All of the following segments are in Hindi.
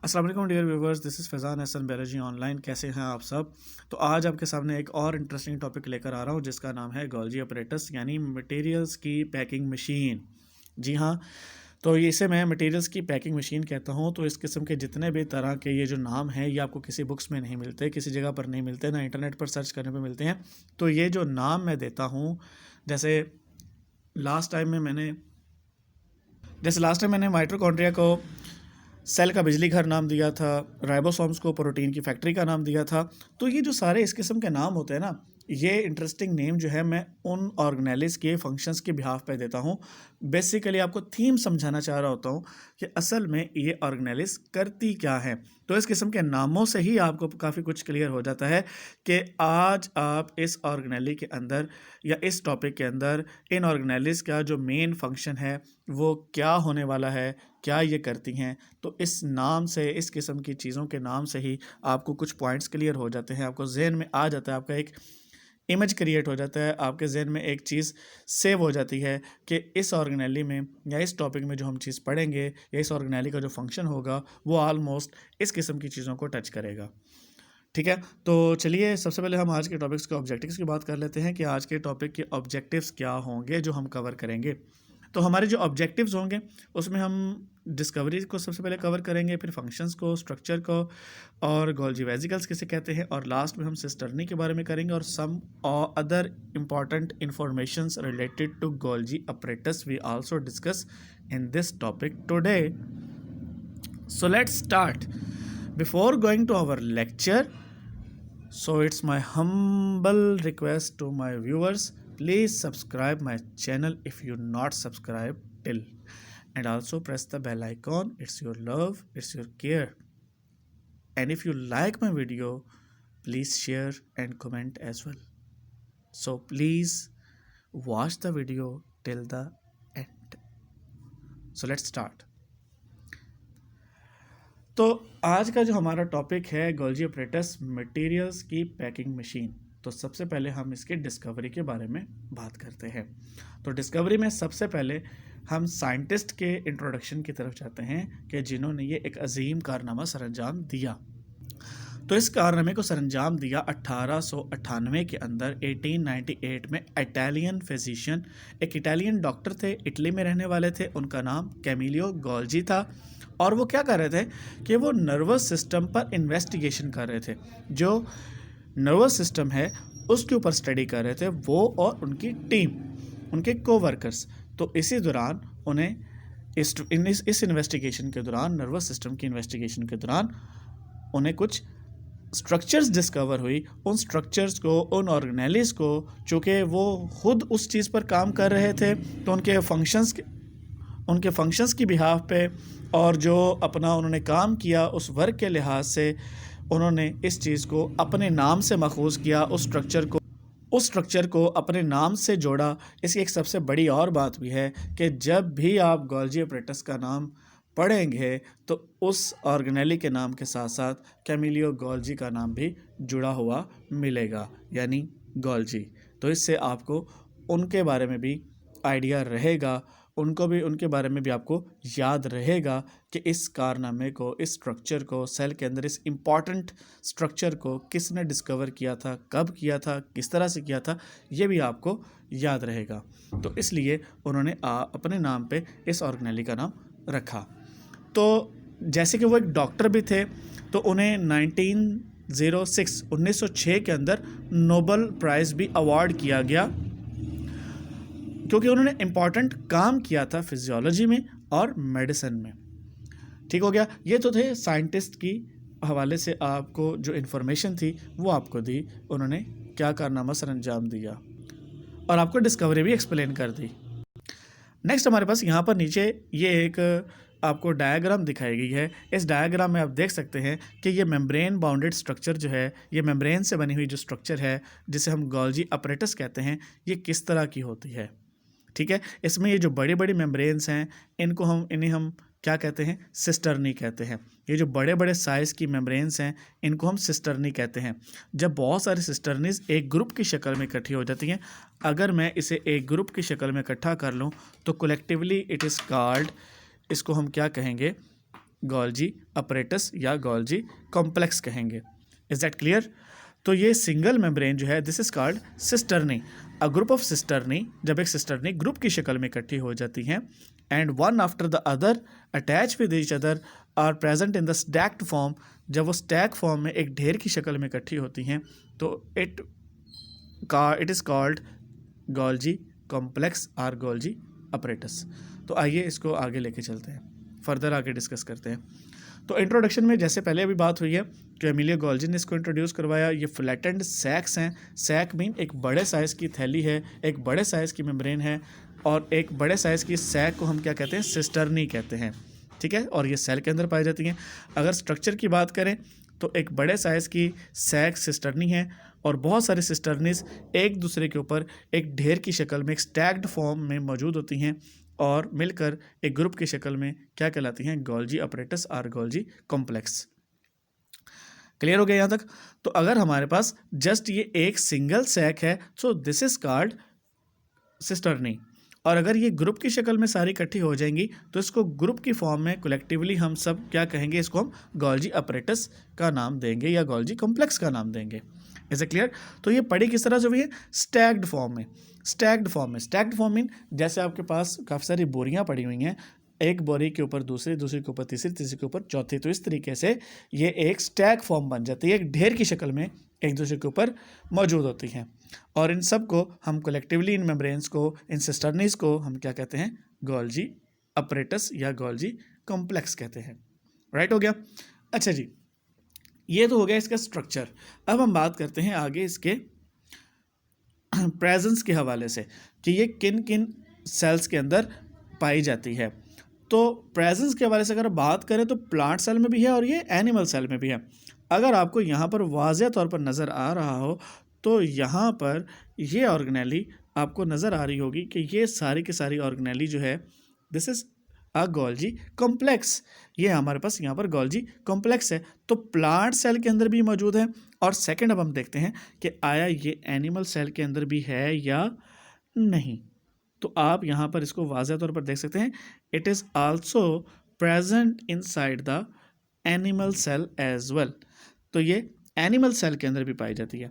अस्सलाम वालेकुम dear viewers, this is Faizan Hasan बैरजी ऑनलाइन। कैसे हैं आप सब? तो आज आपके सामने एक और इंटरेस्टिंग टॉपिक लेकर आ रहा हूं जिसका नाम है गोल्जी अपरेटस यानी मटेरियल्स की पैकिंग मशीन। जी हाँ, तो ये इसे मैं मटेरियल्स की पैकिंग मशीन कहता हूं। तो इस किस्म के जितने भी तरह के ये जो नाम हैं ये आपको किसी बुक्स में नहीं मिलते, किसी जगह पर नहीं मिलते, ना इंटरनेट पर सर्च करने पर मिलते हैं। तो ये जो नाम मैं देता हूँ, जैसे लास्ट टाइम में मैंने माइटोकॉन्ड्रिया को सेल का बिजली घर नाम दिया था, राइबोसोम्स को प्रोटीन की फैक्ट्री का नाम दिया था। तो ये जो सारे इस किस्म के नाम होते हैं ना, ये इंटरेस्टिंग नेम जो है मैं उन ऑर्गेनेलिस के फंक्शंस के बिहाफ पे देता हूँ। बेसिकली आपको थीम समझाना चाह रहा होता हूँ कि असल में ये ऑर्गेनेलिस करती क्या है। तो इस किस्म के नामों से ही आपको काफ़ी कुछ क्लियर हो जाता है कि आज आप इस ऑर्गेनेली के अंदर या इस टॉपिक के अंदर इन ऑर्गेनेलिस का जो मेन फंक्शन है वो क्या होने वाला है, क्या ये करती हैं। तो इस नाम से, इस किस्म की चीज़ों के नाम से ही आपको कुछ पॉइंट्स क्लियर हो जाते हैं, आपको जहन में आ जाता है, आपका एक इमेज क्रिएट हो जाता है, आपके जहन में एक चीज़ सेव हो जाती है कि इस ऑर्गेनेली में या इस टॉपिक में जो हम चीज़ पढ़ेंगे या इस ऑर्गेनेली का जो फंक्शन होगा वो ऑलमोस्ट इस किस्म की चीज़ों को टच करेगा। ठीक है, तो चलिए सबसे पहले हम आज के टॉपिक्स के ऑब्जेक्टिव्स की बात कर लेते हैं कि आज के टॉपिक के ऑब्जेक्टिव्स क्या होंगे जो हम कवर करेंगे। तो हमारे जो ऑब्जेक्टिव्स होंगे उसमें हम डिस्कवरी को सबसे पहले कवर करेंगे, फिर फंक्शंस को, स्ट्रक्चर को, और गोल्जी वेसिकल्स किसे कहते हैं, और लास्ट में हम सिस्टर्नी के बारे में करेंगे और some other important informations related to Golgi apparatus we also discuss in this topic today. So let's start. Before going to our lecture, so it's my humble request to my viewers, please subscribe my channel if you not subscribed till, and also press the bell icon. It's your love, it's your care, and if you like my video, please share and comment as well. So please watch the video till the end. So let's start. तो आज का जो हमारा टॉपिक है गोल्जी अपरेटस मटेरियल्स की पैकिंग मशीन। तो सबसे पहले हम इसके डिस्कवरी के बारे में बात करते हैं। तो डिस्कवरी में सबसे पहले हम साइंटिस्ट के इंट्रोडक्शन की तरफ जाते हैं कि जिन्होंने ये एक अजीम कारनामा सरअंजाम दिया। तो इस कारनामे को सरअंजाम दिया 1898 के अंदर। 1898 में इटालियन फिजिशियन, एक इटालियन डॉक्टर थे, इटली में रहने वाले थे, उनका नाम कैमिलियो गोल्जी था। और वो क्या कर रहे थे कि वो नर्वस सिस्टम पर इन्वेस्टिगेशन कर रहे थे। जो नर्वस सिस्टम है उसके ऊपर स्टडी कर रहे थे वो और उनकी टीम, उनके कोवर्कर्स। तो इसी दौरान उन्हें इस इन्वेस्टिगेशन के दौरान, नर्वस सिस्टम की इन्वेस्टिगेशन के दौरान उन्हें कुछ स्ट्रक्चर्स डिस्कवर हुई। उन स्ट्रक्चर्स को, उन ऑर्गेनेलिस को, चूँकि वो खुद उस चीज़ पर काम कर रहे थे तो उनके फंक्शंस की बिहाफ पे और जो अपना उन्होंने काम किया उस वर्क के लिहाज से उन्होंने इस चीज़ को अपने नाम से मखूज़ किया, उस स्ट्रक्चर को अपने नाम से जोड़ा। इसकी एक सबसे बड़ी और बात भी है कि जब भी आप गोल्जी अपरेटस का नाम पढ़ेंगे तो उस ऑर्गेनेली के नाम के साथ साथ कैमिलियो गोल्जी का नाम भी जुड़ा हुआ मिलेगा, यानी गोल्जी। तो इससे आपको उनके बारे में भी आइडिया रहेगा, उनके बारे में भी आपको याद रहेगा कि इस कारनामे को, इस स्ट्रक्चर को, सेल के अंदर इस इम्पॉर्टेंट स्ट्रक्चर को किसने डिस्कवर किया था, कब किया था, किस तरह से किया था, ये भी आपको याद रहेगा। तो इसलिए उन्होंने अपने नाम पे इस ऑर्गेनेली का नाम रखा। तो जैसे कि वो एक डॉक्टर भी थे तो उन्हें 1906 के अंदर नोबेल प्राइज़ भी अवार्ड किया गया क्योंकि उन्होंने इम्पॉर्टेंट काम किया था फिजियोलॉजी में और मेडिसिन में। ठीक हो गया। ये तो थे साइंटिस्ट की हवाले से आपको जो इन्फॉर्मेशन थी वो आपको दी, उन्होंने क्या कारनामा सरअंजाम दिया और आपको डिस्कवरी भी एक्सप्लेन कर दी। नेक्स्ट हमारे पास यहाँ पर नीचे ये एक आपको डायग्राम दिखाई गई है। इस डायग्राम में आप देख सकते हैं कि ये मेम्ब्रेन बाउंडेड स्ट्रक्चर जो है, ये मेम्ब्रेन से बनी हुई जो स्ट्रक्चर है जिसे हम गोल्जी अपरेटस कहते हैं, ये किस तरह की होती है। ठीक है, इसमें ये जो बड़ी बड़ी मेम्ब्रेन्स हैं इन्हें हम क्या कहते हैं, सिस्टर्नी कहते हैं। ये जो बड़े बड़े साइज़ की मेम्ब्रेन्स हैं इनको हम सिस्टर्नी कहते हैं। जब बहुत सारी सिस्टर्नीज एक ग्रुप की शक्ल में इकट्ठी हो जाती हैं, अगर मैं इसे एक ग्रुप की शक्ल में इकट्ठा कर लूँ तो कलेक्टिवली इट इज़ कॉल्ड, इसको हम क्या कहेंगे, गोल्जी अपरेटस या गोल्जी कॉम्प्लेक्स कहेंगे। Is that clear? तो ये सिंगल मेम्ब्रेन जो है this is called cisternae. A group of cisternae, जब एक सिस्टर्नी ग्रुप की शक्ल में इकट्ठी हो जाती हैं and one after the other attach with each other are present in the stacked form, जब वो स्टैक फॉर्म में एक ढेर की शक्ल में इकट्ठी होती हैं तो it is called Golgi complex और गोल्जी अपरेटस। तो आइए इसको आगे लेके चलते हैं, फर्दर आगे डिस्कस करते हैं। तो इंट्रोडक्शन में जैसे पहले अभी बात हुई है कि एमिलियो गोल्जी ने इसको इंट्रोड्यूस करवाया। ये फ्लैटेंड सैक्स हैं। सैक मीन एक बड़े साइज़ की थैली है, एक बड़े साइज़ की मेम्ब्रेन है, और एक बड़े साइज़ की सैक को हम क्या कहते हैं? सिस्टर्नी कहते हैं। ठीक है, और ये सेल के अंदर पाई जाती हैं। अगर स्ट्रक्चर की बात करें तो एक बड़े साइज़ की सैक सिस्टर्नी है और बहुत सारी सिस्टर्नीज एक दूसरे के ऊपर एक ढेर की शक्ल में एक स्टैक्ड फॉर्म में मौजूद होती हैं और मिलकर एक ग्रुप की शक्ल में क्या कहलाती हैं? गोल्जी अपरेटस और गोल्जी कॉम्प्लेक्स। क्लियर हो गया यहाँ तक? तो अगर हमारे पास जस्ट ये एक सिंगल सैक है so this is called cisternae, और अगर ये ग्रुप की शक्ल में सारी इकट्ठी हो जाएंगी तो इसको ग्रुप की फॉर्म में कलेक्टिवली हम सब क्या कहेंगे? इसको हम गोल्जी अपरेटस का नाम देंगे या गोल्जी कॉम्प्लेक्स का नाम देंगे। Is it clear? तो ये पड़ी किस तरह से हुई है? स्टैक्ड फॉर्म में। स्टैक्ड फॉर्म मीन जैसे आपके पास काफ़ी सारी बोरियां पड़ी हुई हैं, एक बोरी के ऊपर दूसरी, दूसरी के ऊपर तीसरी, तीसरी के ऊपर चौथी, तो इस तरीके से ये एक स्टैक फॉर्म बन जाती है, एक ढेर की शक्ल में एक दूसरे के ऊपर मौजूद होती हैं। और इन सब को हम कलेक्टिवली, इन मेम्ब्रेन्स को, इन सिस्टर्नीज को हम क्या कहते हैं? गोल्जी अपरेटस या गोल्जी कॉम्प्लेक्स कहते हैं। राइट हो गया? अच्छा जी, ये तो हो गया इसका स्ट्रक्चर। अब हम बात करते हैं आगे इसके प्रेजेंस के हवाले से कि ये किन किन सेल्स के अंदर पाई जाती है। तो प्रेजेंस के हवाले से अगर बात करें तो प्लांट सेल में भी है और ये एनिमल सेल में भी है। अगर आपको यहाँ पर वाज़ेह तौर पर नज़र आ रहा हो तो यहाँ पर ये ऑर्गेनेली आपको नज़र आ रही होगी कि ये सारी की सारी ऑर्गेनेली जो है this is a Golgi complex. ये हमारे पास यहाँ पर गोल्जी कॉम्प्लेक्स है, तो प्लांट सेल के अंदर भी मौजूद है। और सेकंड अब हम देखते हैं कि आया ये एनिमल सेल के अंदर भी है या नहीं। तो आप यहाँ पर इसको वाज़ेह तौर पर देख सकते हैं, it is also present inside the animal cell as well. तो ये एनिमल सेल के अंदर भी पाई जाती है।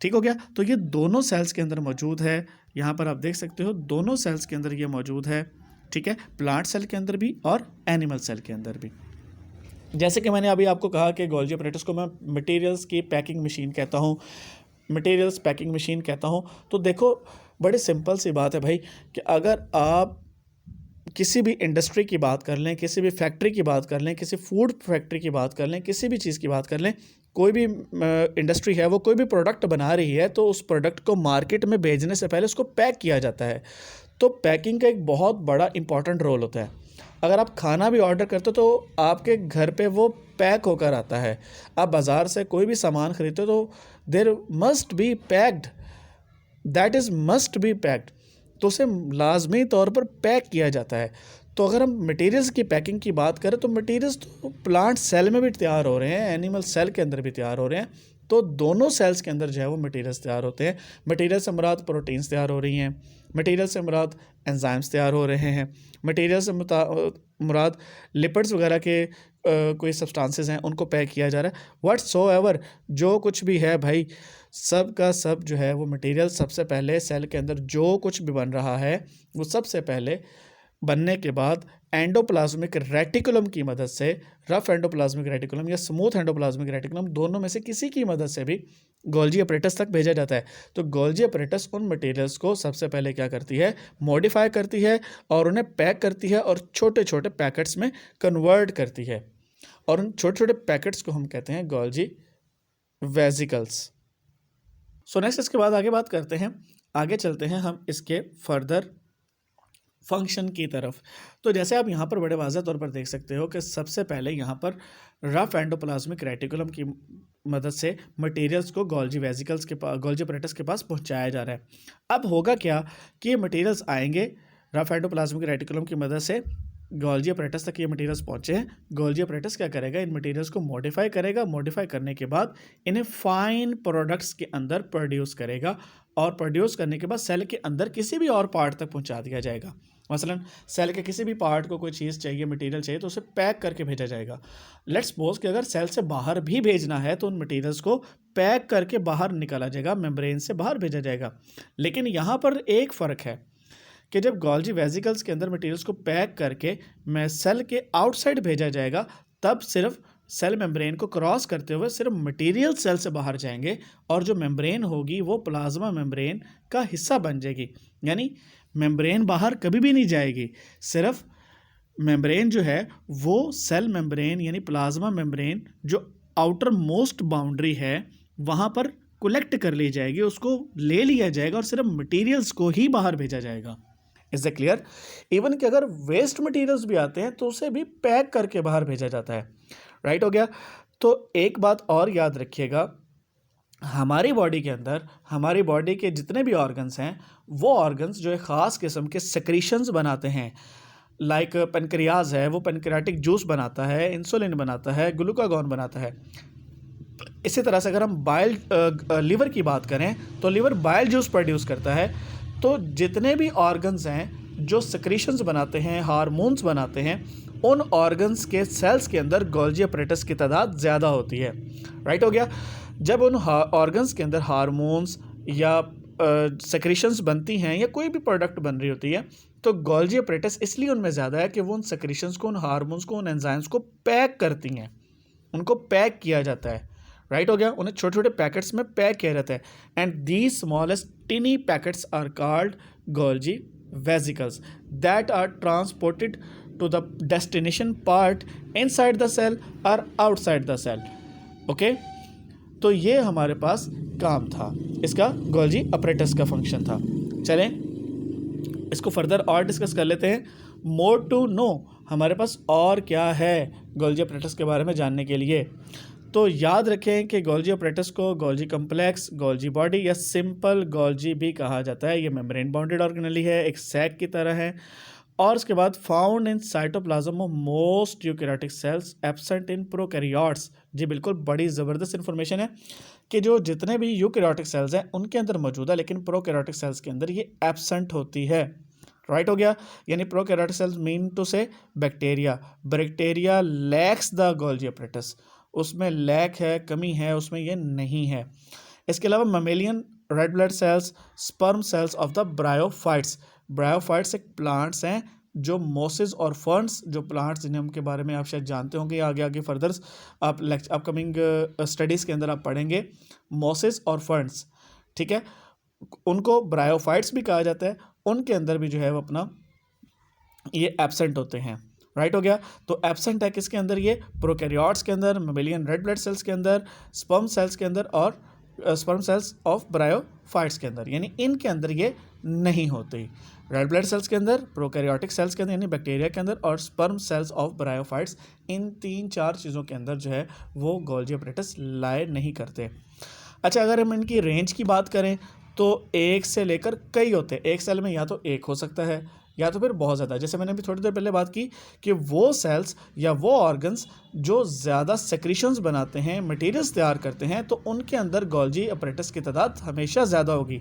ठीक हो गया? तो ये दोनों सेल्स के अंदर मौजूद है। यहाँ पर आप देख सकते हो दोनों सेल्स के अंदर ये मौजूद है। ठीक है, प्लांट सेल के अंदर भी और एनिमल सेल के अंदर भी। जैसे कि मैंने अभी आपको कहा कि गोल्जी अपरेटस को मैं मटेरियल्स की पैकिंग मशीन कहता हूँ, मटेरियल्स पैकिंग मशीन कहता हूँ। तो देखो बड़ी सिंपल सी बात है भाई कि अगर आप किसी भी इंडस्ट्री की बात कर लें, किसी भी फैक्ट्री की बात कर लें, किसी फूड फैक्ट्री की बात कर लें, किसी भी चीज़ की बात कर लें, कोई भी इंडस्ट्री है वो कोई भी प्रोडक्ट बना रही है तो उस प्रोडक्ट को मार्केट में भेजने से पहले उसको पैक किया जाता है। तो पैकिंग का एक बहुत बड़ा इंपॉर्टेंट रोल होता है। अगर आप खाना भी ऑर्डर करते हो तो आपके घर पे वो पैक होकर आता है। आप बाज़ार से कोई भी सामान खरीदते हो तो there must be packed, that is must be packed, तो उसे लाजमी तौर पर पैक किया जाता है। तो अगर हम मटेरियल्स की पैकिंग की बात करें तो मटेरियल्स तो प्लांट सेल में भी तैयार हो रहे हैं, एनिमल सेल के अंदर भी तैयार हो रहे हैं। तो दोनों सेल्स के अंदर जो है वो मटेरियल्स तैयार होते हैं। मटेरियल से मुराद प्रोटीन्स तैयार हो रही हैं, मटेरियल से मुराद एंजाइम्स तैयार हो रहे हैं, मटेरियल से मुराद लिपिड्स वगैरह के कोई सब्सटेंसेस हैं उनको पैक किया जा रहा है। व्हाटसोएवर जो कुछ भी है भाई, सब का सब जो है वो मटेरियल सबसे पहले सेल के अंदर जो कुछ भी बन रहा है वो सबसे पहले बनने के बाद एंडोप्लाज्मिक रेटिकुलम की मदद से, रफ एंडोप्लाज्मिक रेटिकुलम या स्मूथ एंडोप्लाज्मिक रेटिकुलम, दोनों में से किसी की मदद से भी गोल्जी अपरेटस तक भेजा जाता है। तो गोल्जी अपरेटस उन मटेरियल्स को सबसे पहले क्या करती है? मॉडिफाई करती है और उन्हें पैक करती है और छोटे छोटे पैकेट्स में कन्वर्ट करती है, और उन छोटे छोटे पैकेट्स को हम कहते हैं गोल्जी वेजिकल्स। सो नेक्स्ट इसके बाद आगे बात करते हैं, आगे चलते हैं हम इसके फर्दर फंक्शन की तरफ। तो जैसे आप यहाँ पर बड़े वाज़ेह तौर पर देख सकते हो कि सबसे पहले यहाँ पर रफ एंडोप्लाज्मिक रेटिकुलम की मदद से मटेरियल्स को गोल्जी वेजिकल्स के पास, गोल्जी अपरेटस के पास पहुँचाया जा रहा है। अब होगा क्या कि ये मटेरियल्स आएंगे रफ एंडोप्लाज्मिक रेटिकुलम की मदद से गोल्जी अपरेटस तक ये मटेरियल्स पहुँचे हैं। गोल्जी अपरेटस क्या करेगा? इन मटेरियल्स को मॉडिफाई करेगा, मॉडिफाई करने के बाद इन्हें फाइन प्रोडक्ट्स के अंदर प्रोड्यूस करेगा, और प्रोड्यूस करने के बाद सेल के अंदर किसी भी और पार्ट तक पहुंचा दिया जाएगा। मसलन सेल के किसी भी पार्ट को कोई चीज़ चाहिए, मटेरियल चाहिए, तो उसे पैक करके भेजा जाएगा। लेट्स सपोज कि अगर सेल से बाहर भी भेजना है तो उन मटेरियल्स को पैक करके बाहर निकाला जाएगा, मेम्ब्रेन से बाहर भेजा जाएगा। लेकिन यहाँ पर एक फ़र्क है कि जब गोल्जी वेसिकल्स के अंदर मटेरियल्स को पैक करके मैं सेल के आउटसाइड भेजा जाएगा, तब सिर्फ सेल मेम्ब्रेन को क्रॉस करते हुए सिर्फ मटेरियल सेल से बाहर जाएंगे और जो मेम्ब्रेन होगी वो प्लाज्मा मेम्ब्रेन का हिस्सा बन जाएगी। यानी मेम्ब्रेन बाहर कभी भी नहीं जाएगी, सिर्फ मेम्ब्रेन जो है वो सेल मेम्ब्रेन यानी प्लाज्मा मेम्ब्रेन जो आउटर मोस्ट बाउंड्री है वहाँ पर कलेक्ट कर ली जाएगी, उसको ले लिया जाएगा और सिर्फ मटेरियल्स को ही बाहर भेजा जाएगा। Is the clear? इवन कि अगर वेस्ट मटेरियल्स भी आते हैं तो उसे भी पैक करके बाहर भेजा जाता है। राइट हो गया? तो एक बात और याद रखिएगा, हमारी बॉडी के अंदर हमारी बॉडी के जितने भी ऑर्गन्स हैं वो ऑर्गन्स जो एक ख़ास किस्म के सेक्रीशंस बनाते हैं। लाइक पेनक्रियाज है, वो पेनक्रियाटिक जूस बनाता है, इंसुलिन बनाता है, ग्लूकागॉन बनाता है। इसी तरह से अगर हम लीवर की बात करें तो लीवर बाइल जूस प्रोड्यूस करता है। तो जितने भी ऑर्गन्स हैं जो सेक्रीशंस बनाते हैं, हार्मोन्स बनाते हैं, उन ऑर्गन्स के सेल्स के अंदर गोल्जी अपरेटस की तादाद ज़्यादा होती है। राइट हो गया? जब उन ऑर्गन्स के अंदर हार्मोन्स या सेक्रीशंस बनती हैं या कोई भी प्रोडक्ट बन रही होती है तो गोल्जी अपरेटस इसलिए उनमें ज़्यादा है कि वो उन सेक्रीशंस को, उन हार्मोन्स को, उन एंजाइम्स को पैक करती हैं, उनको पैक किया जाता है। राइट हो गया? उन्हें छोटे छोटे पैकेट्स में पैक किया जाता है। And these smallest tiny packets are called Golgi vesicles that are transported to the destination part inside the cell और आउटसाइड द सेल। ओके, तो ये हमारे पास काम था, इसका गोल्जी अपरेटस का फंक्शन था। चलें इसको फर्दर और डिस्कस कर लेते हैं। मोर टू नो, हमारे पास और क्या है गोल्जी अपरेटस के बारे में जानने के लिए। तो याद रखें कि गोल्जी अपरेटस को गोल्जी कम्प्लेक्स, गोल्जी बॉडी या सिंपल गोल्जी भी कहा जाता है। ये मेम्ब्रेन बाउंडेड ऑर्गेनेली है, एक सैक की तरह है। और उसके बाद found in cytoplasm of most eukaryotic cells, absent in prokaryotes. जी बिल्कुल, बड़ी ज़बरदस्त इन्फॉर्मेशन है कि जो जितने भी यूकैरियोटिक सेल्स हैं उनके अंदर मौजूद है, लेकिन प्रोकैरियोटिक सेल्स के अंदर ये एब्सेंट होती है। राइट हो गया? यानी प्रोकैरियोटिक सेल्स मीन टू से bacteria lakhs the Golgi apparatus, उसमें लैक है, कमी है, उसमें ये नहीं है। इसके अलावा mammalian red blood cells, sperm cells of the bryophytes. Bryophytes एक प्लांट्स हैं जो मोसेस और फर्न्स, जो प्लांट्स जिन्हें उनके बारे में आप शायद जानते होंगे, आगे आगे फर्दर आप अपकमिंग स्टडीज़ के अंदर आप पढ़ेंगे मोसेस और फर्न्स। ठीक है, उनको ब्रायोफाइट्स भी कहा जाता है। उनके अंदर भी जो है वो अपना ये एब्सेंट होते हैं। राइट हो गया? तो एब्सेंट है किसके अंदर? ये प्रोकैरियोट्स के अंदर, मेमेलियन रेड ब्लड सेल्स के अंदर, स्पर्म सेल्स के अंदर और स्पर्म सेल्स ऑफ ब्रायोफाइट्स के अंदर, यानी इनके अंदर ये नहीं होती। रेड ब्लड सेल्स के अंदर, प्रोकैरियोटिक सेल्स के अंदर यानी बैक्टीरिया के अंदर, और स्पर्म सेल्स ऑफ ब्रायोफाइट्स, इन 3-4 चीज़ों के अंदर जो है वो गोल्जी अपरेटस लाए नहीं करते। अच्छा, अगर हम इनकी रेंज की बात करें तो एक से लेकर कई होते हैं। एक सेल में या तो एक हो सकता है या तो फिर बहुत ज़्यादा। जैसे मैंने अभी थोड़ी देर पहले बात की कि वो सेल्स या वो ऑर्गन्स जो ज़्यादा सेक्रीशंस बनाते हैं, मटेरियल्स तैयार करते हैं, तो उनके अंदर गोल्जी अपरेटस की तादाद हमेशा ज़्यादा होगी।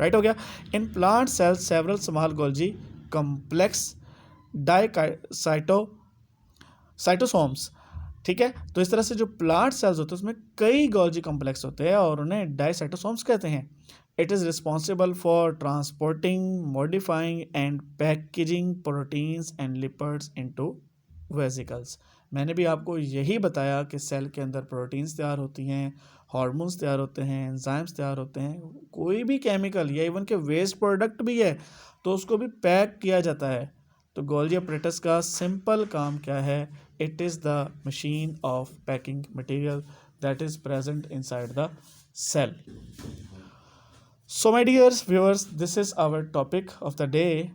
राइट हो गया? In plant cells several small Golgi complex cytosomes. ठीक है, तो इस तरह से जो प्लांट सेल्स होते हैं उसमें कई गोल्जी कम्प्लेक्स होते हैं और उन्हें डाइसाइटोसोम्स कहते हैं। It is responsible for transporting, modifying and packaging proteins and lipids into vesicles। मैंने भी आपको यही बताया कि सेल के अंदर प्रोटीन्स तैयार होती हैं, हार्मोन्स तैयार होते हैं, एंजाइम्स तैयार होते हैं, कोई भी केमिकल या इवन के वेस्ट प्रोडक्ट भी है तो उसको भी पैक किया जाता है। तो गोल्जी अपरेटस का सिंपल काम क्या है? It is the machine of packing material that is present inside the cell. So my dear viewers, this is our topic of the day,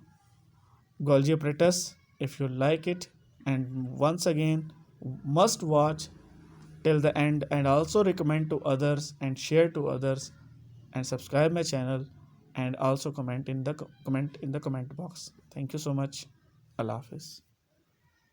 Golgi apparatus. If you like it, and once again must watch till the end, and also recommend to others and share to others, and subscribe my channel, and also comment in the comment box. Thank you so much. Allah Hafiz.